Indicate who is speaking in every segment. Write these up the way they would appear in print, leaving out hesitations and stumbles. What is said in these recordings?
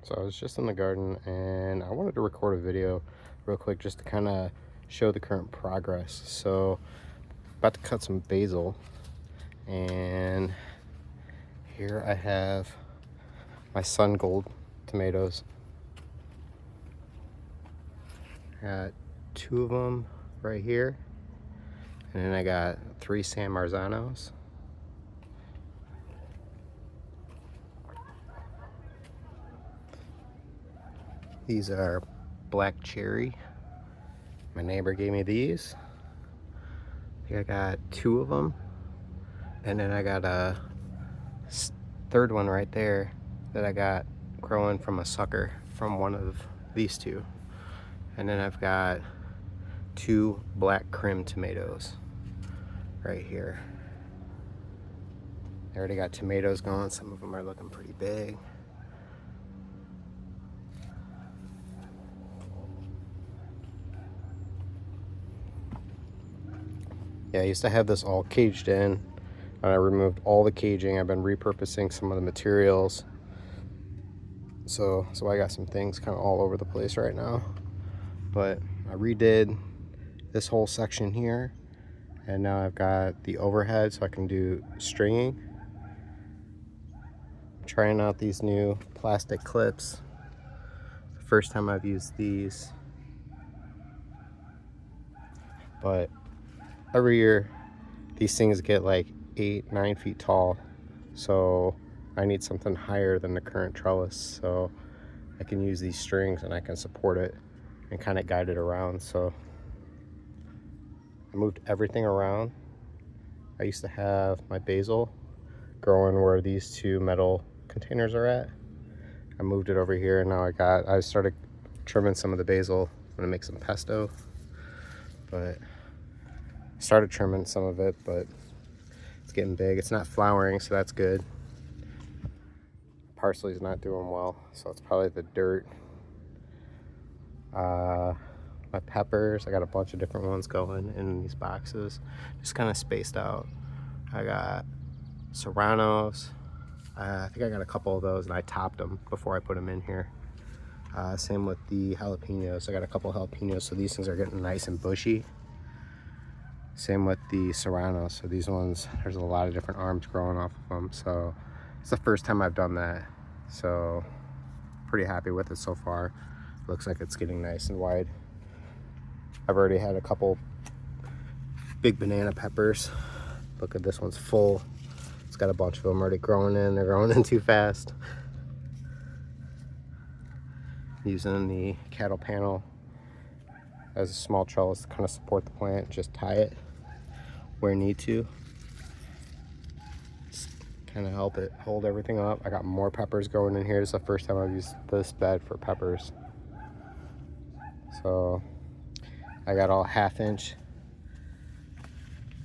Speaker 1: So I was just in the garden and I wanted to record a video real quick just to kind of show the current progress. So about to cut some basil, and here I have my Sun Gold tomatoes. Got two of them right here, and then I got three San Marzanos. These are black cherry. My neighbor gave me these. I think I got two of them, and then I got a third one right there that I got growing from a sucker from one of these two. And then I've got two black Krim tomatoes right here. I already got tomatoes going. Some of them are looking pretty big. Yeah, I used to have this all caged in, and I removed all the caging. I've been repurposing some of the materials. So I got some things kind of all over the place right now. But I redid this whole section here, and now I've got the overhead so I can do stringing. I'm trying out these new plastic clips. The first time I've used these, but every year these things get like 8-9 feet tall, so I need something higher than the current trellis so I can use these strings and I can support it and kind of guide it around. So I moved everything around. I used to have my basil growing where these two metal containers are at. I moved it over here, and now I started trimming some of the basil. I'm gonna make some pesto, but started trimming some of it, but it's getting big. It's not flowering, so that's good. Parsley's not doing well, so it's probably the dirt. My peppers, I got a bunch of different ones going in these boxes, just kind of spaced out. I got serranos. I think I got a couple of those, and I topped them before I put them in here. Same with the jalapenos. I got a couple of jalapenos, so these things are getting nice and bushy. Same with the serranos. So these ones, there's a lot of different arms growing off of them. So it's the first time I've done that. So pretty happy with it so far. Looks like it's getting nice and wide. I've already had a couple big banana peppers. Look at this one's full. It's got a bunch of them already growing in. They're growing in too fast. Using the cattle panel as a small trellis to kind of support the plant. Just tie it where need to. Just kind of help it hold everything up. I got more peppers growing in here. This is the first time I've used this bed for peppers. So I got all 1/2-inch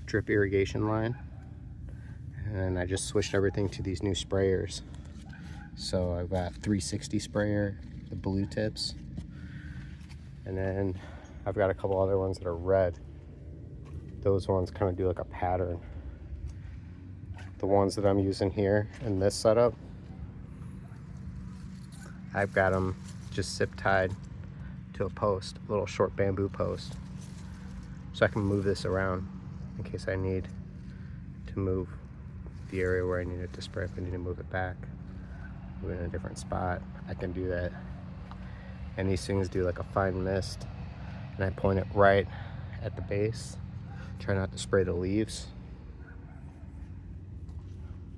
Speaker 1: drip irrigation line, and I just switched everything to these new sprayers. So I've got 360 sprayer, the blue tips, and then I've got a couple other ones that are red. Those ones kind of do like a pattern. The ones that I'm using here in this setup, I've got them just zip tied to a post, a little short bamboo post, so I can move this around in case I need to move the area where I need it to spray. If I need to move it back, move it in a different spot, I can do that. And these things do like a fine mist, and I point it right at the base. Try not to spray the leaves.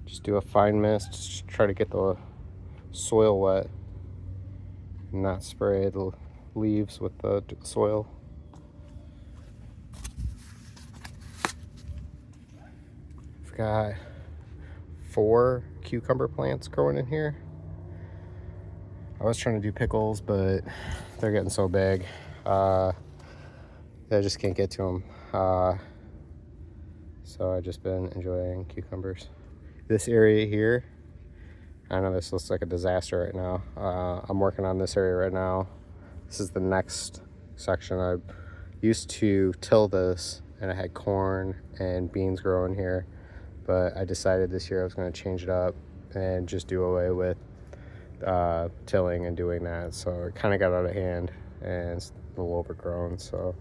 Speaker 1: Just do a fine mist, just try to get the soil wet and not spray the leaves with the soil. I've got 4 cucumber plants growing in here. I was trying to do pickles, but they're getting so big. I just can't get to them. So I've just been enjoying cucumbers. This area here, I know this looks like a disaster right now. I'm working on this area right now. This is the next section. I used to till this, and I had corn and beans growing here, but I decided this year I was going to change it up and just do away with tilling and doing that, so it kind of got out of hand and it's a little overgrown. So